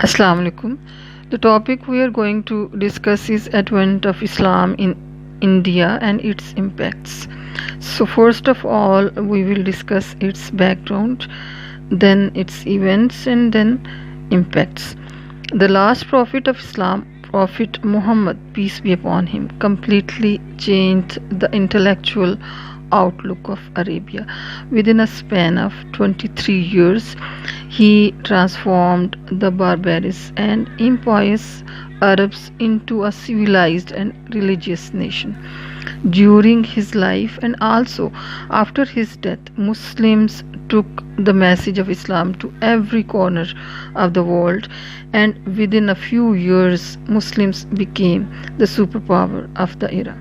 Assalamu alaikum. The topic we are going to discuss is advent of Islam in India and its impacts. So first of all, we will discuss its background, then its events and then impacts. The last prophet of Islam, Prophet Muhammad, peace be upon him, completely changed the intellectual outlook of Arabia. Within a span of 23 years, he transformed the barbarous and impious Arabs into a civilized and religious nation. During his life and also after his death, Muslims took the message of Islam to every corner of the world, and within a few years, Muslims became the superpower of the era.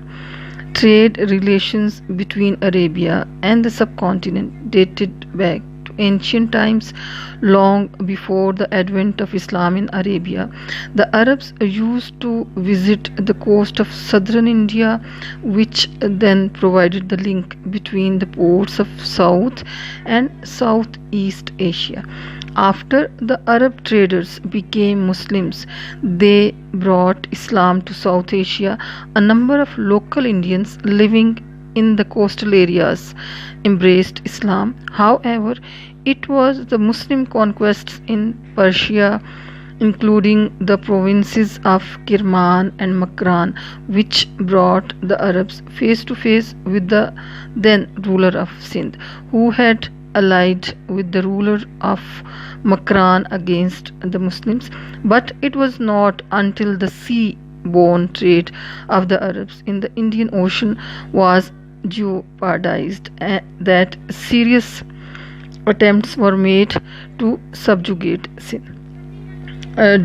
Trade relations between Arabia and the subcontinent dated back to ancient times, long before the advent of Islam in Arabia. The Arabs used to visit the coast of southern India, which then provided the link between the ports of South and Southeast Asia. After the Arab traders became Muslims, they brought Islam to South Asia. A number of local Indians living in the coastal areas embraced Islam. However, it was the Muslim conquests in Persia, including the provinces of Kirman and Makran, which brought the Arabs face to face with the then ruler of Sindh, who had allied with the ruler of Makran against the Muslims. But it was not until the sea-borne trade of the Arabs in the Indian Ocean was jeopardized that serious attempts were made to subjugate Sindh.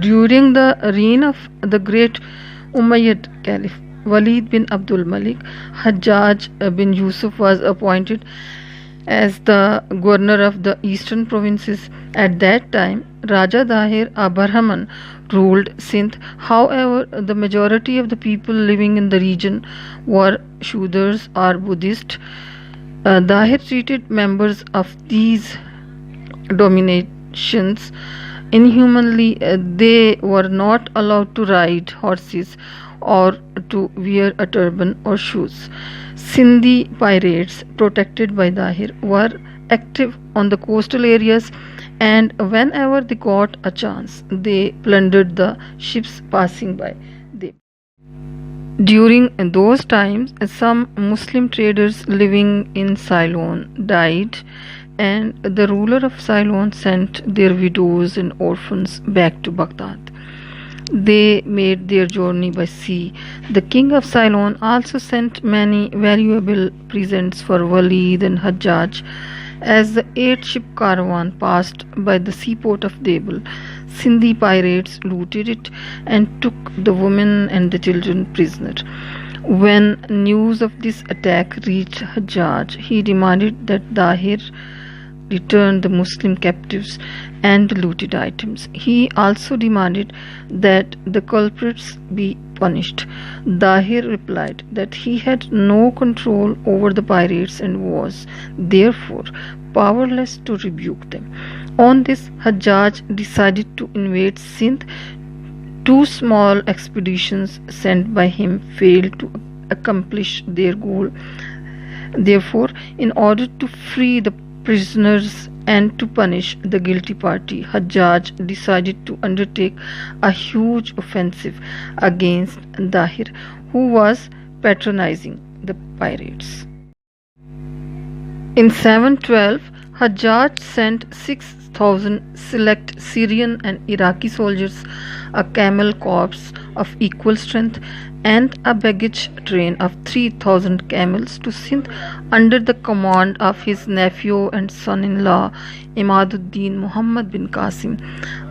During the reign of the great Umayyad Caliph Walid bin Abdul Malik, Hajjaj bin Yusuf was appointed as the governor of the eastern provinces. At that time, Raja Dahir Abarhaman ruled Sindh. However, the majority of the people living in the region were Shudras or Buddhists. Dahir treated members of these dominations inhumanly. They were not allowed to ride horses or to wear a turban or shoes. Sindhi pirates, protected by Dahir, were active on the coastal areas, and whenever they got a chance, they plundered the ships passing by. During those times, some Muslim traders living in Ceylon died, and the ruler of Ceylon sent their widows and orphans back to Baghdad. They made their journey by sea. The king of Ceylon also sent many valuable presents for Walid and Hajjaj. As the 8-ship caravan passed by the seaport of Debel, Sindhi pirates looted it and took the women and the children prisoner. When news of this attack reached Hajjaj, he demanded that Dahir return the Muslim captives and the looted items. He also demanded that the culprits be punished. Dahir replied that he had no control over the pirates and was therefore powerless to rebuke them. On this, Hajjaj decided to invade Sindh. Two small expeditions sent by him failed to accomplish their goal. Therefore, in order to free the prisoners and to punish the guilty party, Hajjaj decided to undertake a huge offensive against Dahir, who was patronizing the pirates. In 712, Hajjaj sent 6,000 select Syrian and Iraqi soldiers, a camel corps of equal strength, and a baggage train of 3,000 camels to Sindh under the command of his nephew and son-in-law Imaduddin Muhammad bin Qasim,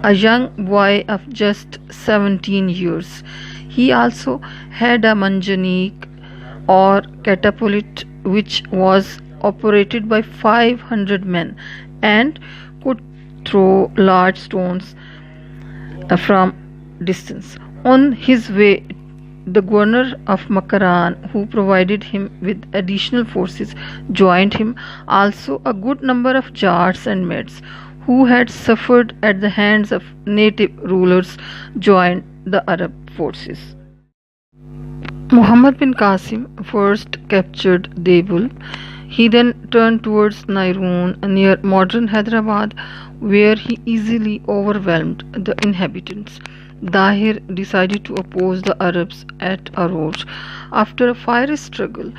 a young boy of just 17 years. He also had a manjanik or catapult which was operated by 500 men and could throw large stones from distance. On his way, the governor of Makran, who provided him with additional forces, joined him. Also, a good number of Jats and Medes, who had suffered at the hands of native rulers, joined the Arab forces. Muhammad bin Qasim first captured Debul. He then turned towards Nairun near modern Hyderabad, where he easily overwhelmed the inhabitants. Dahir decided to oppose the Arabs at Aroch. After a fiery struggle,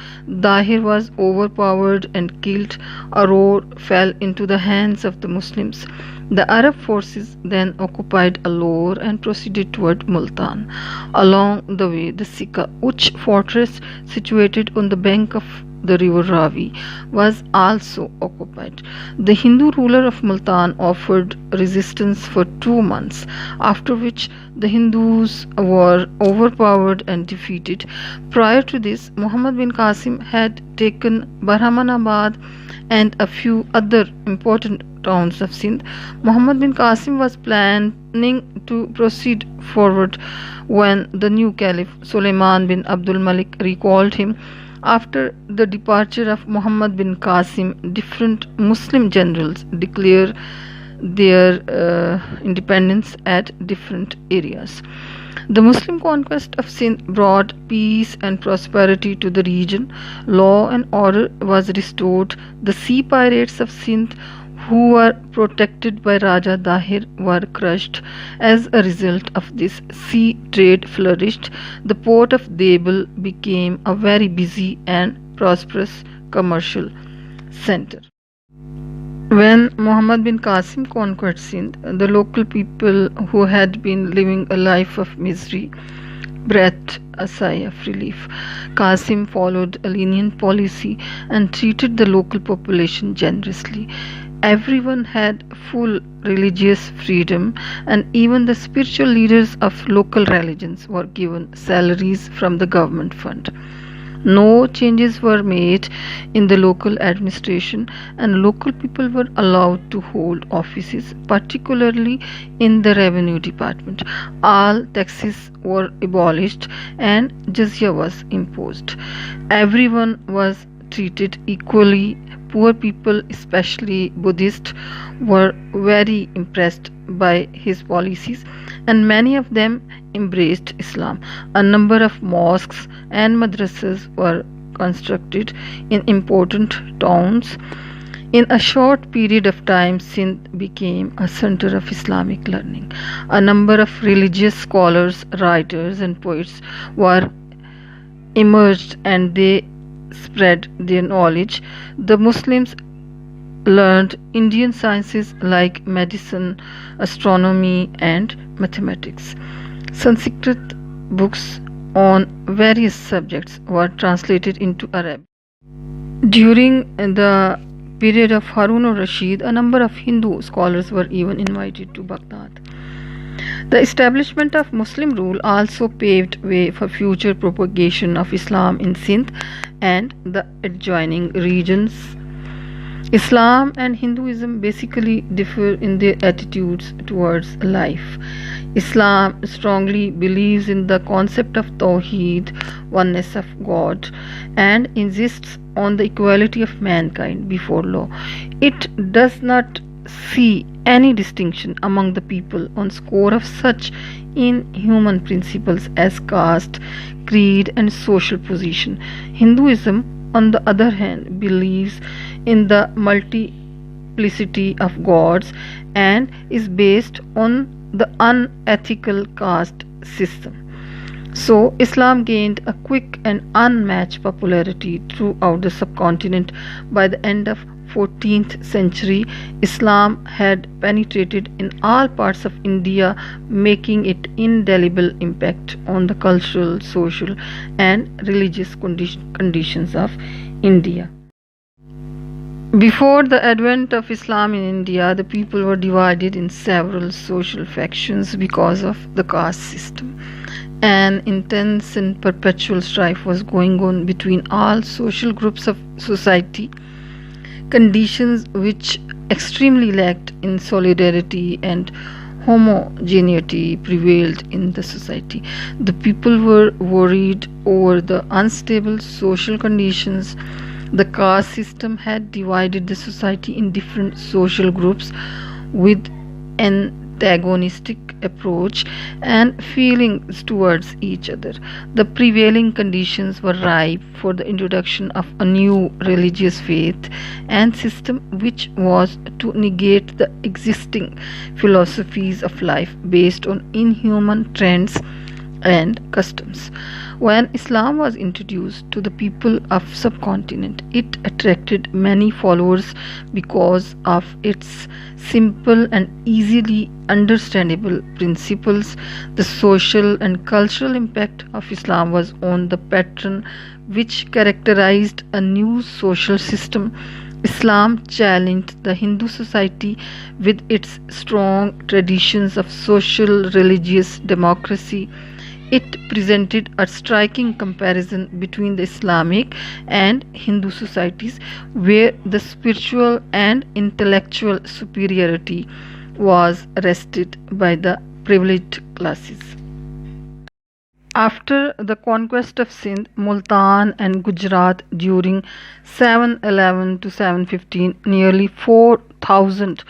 Dahir was overpowered and killed. Aroch fell into the hands of the Muslims. The Arab forces then occupied Alor and proceeded toward Multan. Along the way, the Sikka Uch fortress, situated on the bank of the river Ravi, was also occupied. The Hindu ruler of Multan offered resistance for 2 months, after which the Hindus were overpowered and defeated. Prior to this, Muhammad bin Qasim had taken Bahramanabad and a few other important towns of Sindh. Muhammad bin Qasim was planning to proceed forward when the new Caliph Suleiman bin Abdul Malik recalled him. After the departure of Muhammad bin Qasim, different Muslim generals declared their independence at different areas. The Muslim conquest of Sindh brought peace and prosperity to the region. Law and order was restored. The sea pirates of Sindh, who were protected by Raja Dahir, were crushed. As a result of this, sea trade flourished. The port of Debel became a very busy and prosperous commercial center. When Muhammad bin Qasim conquered Sindh, the local people who had been living a life of misery breathed a sigh of relief. Qasim followed a lenient policy and treated the local population generously. Everyone had full religious freedom, and even the spiritual leaders of local religions were given salaries from the government fund. No changes were made in the local administration, and local people were allowed to hold offices, particularly in the revenue department. All taxes were abolished and jizya was imposed. Everyone was treated equally. Poor people, especially Buddhists, were very impressed by his policies, and many of them embraced Islam. A number of mosques and madrasas were constructed in important towns. In a short period of time, Sindh became a center of Islamic learning. A number of religious scholars, writers, and poets were emerged, and they spread their knowledge. The Muslims learned Indian sciences like medicine, astronomy, and mathematics. Sanskrit books on various subjects were translated into Arabic. During the period of Harun al-Rashid, a number of Hindu scholars were even invited to Baghdad. The establishment of Muslim rule also paved way for future propagation of Islam in Sindh and the adjoining regions. Islam and Hinduism basically differ in their attitudes towards life. Islam strongly believes in the concept of Tawheed, oneness of God, and insists on the equality of mankind before law. It does not see any distinction among the people on score of such inhuman principles as caste, creed, and social position. Hinduism, on the other hand, believes in the multiplicity of gods and is based on the unethical caste system. So, Islam gained a quick and unmatched popularity throughout the subcontinent. By the end of 14th century, Islam had penetrated in all parts of India, making it indelible impact on the cultural, social, and religious conditions of India. Before the advent of Islam in India, the people were divided in several social factions because of the caste system. An intense and perpetual strife was going on between all social groups of society, conditions which extremely lacked in solidarity and homogeneity prevailed in the society. The people were worried over the unstable social conditions. The caste system had divided the society in different social groups with antagonistic approach and feelings towards each other. The prevailing conditions were ripe for the introduction of a new religious faith and system which was to negate the existing philosophies of life based on inhuman trends and customs. When Islam was introduced to the people of subcontinent, it attracted many followers because of its simple and easily understandable principles. The social and cultural impact of Islam was on the pattern which characterized a new social system. Islam challenged the Hindu society with its strong traditions of social religious democracy. It presented a striking comparison between the Islamic and Hindu societies, where the spiritual and intellectual superiority was wrested by the privileged classes. After the conquest of Sindh, Multan, and Gujarat during 711 to 715, nearly 4,000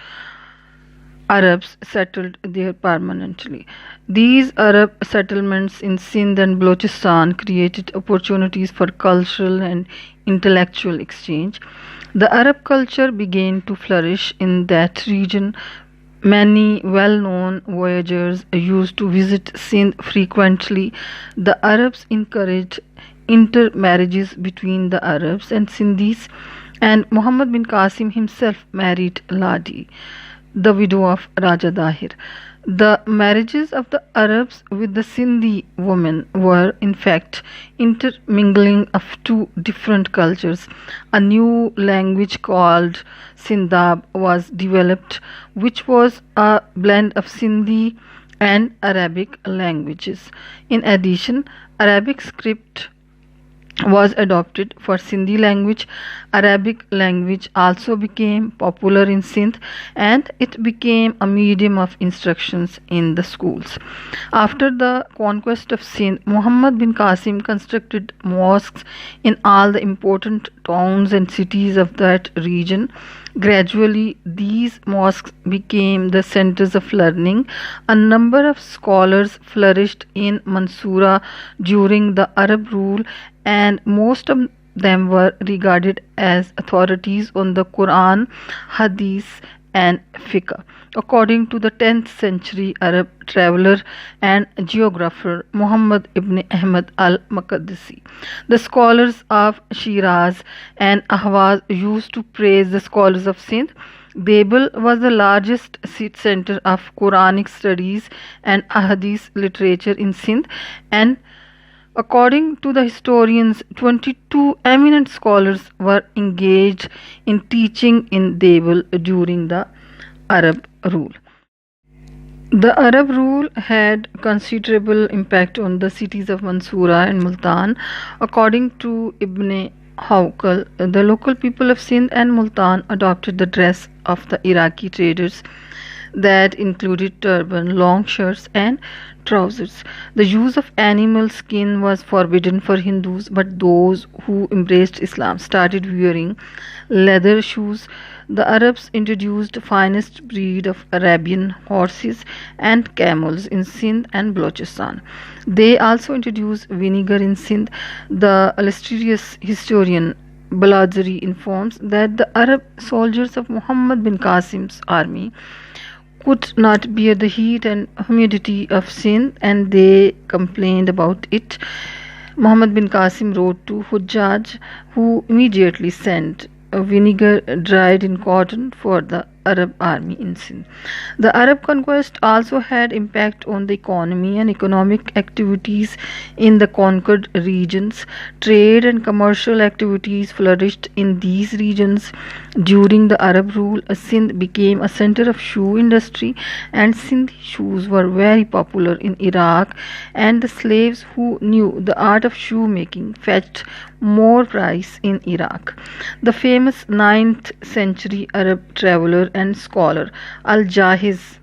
Arabs settled there permanently. These Arab settlements in Sindh and Balochistan created opportunities for cultural and intellectual exchange. The Arab culture began to flourish in that region. Many well known voyagers used to visit Sindh frequently. The Arabs encouraged intermarriages between the Arabs and Sindhis, and Muhammad bin Qasim himself married Ladi, the widow of Raja Dahir. The marriages of the Arabs with the Sindhi women were, in fact, intermingling of two different cultures. A new language called Sindhab was developed, which was a blend of Sindhi and Arabic languages. In addition, Arabic script was adopted for Sindhi language. Arabic language also became popular in Sindh and it became a medium of instructions in the schools. After the conquest of Sindh, Muhammad bin Qasim constructed mosques in all the important towns and cities of that region. Gradually, these mosques became the centers of learning. A number of scholars flourished in Mansura during the Arab rule, and most of them were regarded as authorities on the Quran, Hadith, and Fiqh. According to the 10th century Arab traveler and geographer Muhammad ibn Ahmad al-Maqdisi, the scholars of Shiraz and Ahwaz used to praise the scholars of Sindh. Babel was the largest center of Quranic studies and Ahadith literature in Sindh, and according to the historians, 22 eminent scholars were engaged in teaching in Babel during the Arab rule. The Arab rule had considerable impact on the cities of Mansura and Multan. According to Ibn Hawkal, the local people of Sindh and Multan adopted the dress of the Iraqi traders that included turban, long shirts, and trousers. The use of animal skin was forbidden for Hindus, but those who embraced Islam started wearing leather shoes. The Arabs introduced finest breed of Arabian horses and camels in Sindh and Balochistan. They also introduced vinegar in Sindh. The illustrious historian Balazari informs that the Arab soldiers of Muhammad bin Qasim's army could not bear the heat and humidity of Sindh, and they complained about it. Muhammad bin Qasim wrote to Hujjaj, who immediately sent a vinegar dried in cotton for the Arab army in Sindh. The Arab conquest also had impact on the economy and economic activities in the conquered regions. Trade and commercial activities flourished in these regions. During the Arab rule, Sindh became a center of shoe industry, and Sindhi shoes were very popular in Iraq, and the slaves who knew the art of shoemaking fetched more price in Iraq. The famous 9th century Arab traveler and scholar Al-Jahiz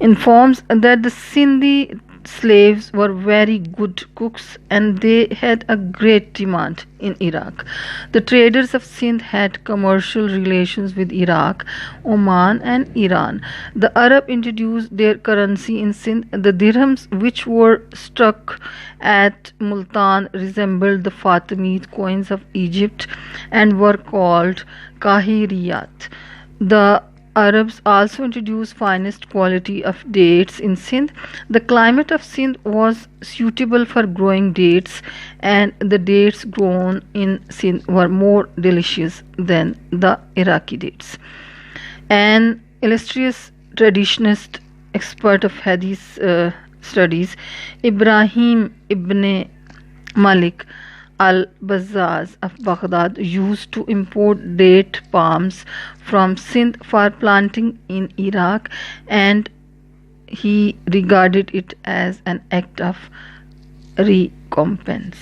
informs that the Sindhi slaves were very good cooks and they had a great demand in Iraq. The traders of Sindh had commercial relations with Iraq, Oman, and Iran. The Arab introduced their currency in Sindh. The dirhams, which were struck at Multan, resembled the Fatimid coins of Egypt and were called Kahiriyat. The Arabs also introduced finest quality of dates in Sindh. The climate of Sindh was suitable for growing dates, and the dates grown in Sindh were more delicious than the Iraqi dates. An illustrious traditionist, expert of Hadith studies, Ibrahim ibn Malik al-Bazzaz of Baghdad used to import date palms from Sindh for planting in Iraq, and he regarded it as an act of recompense.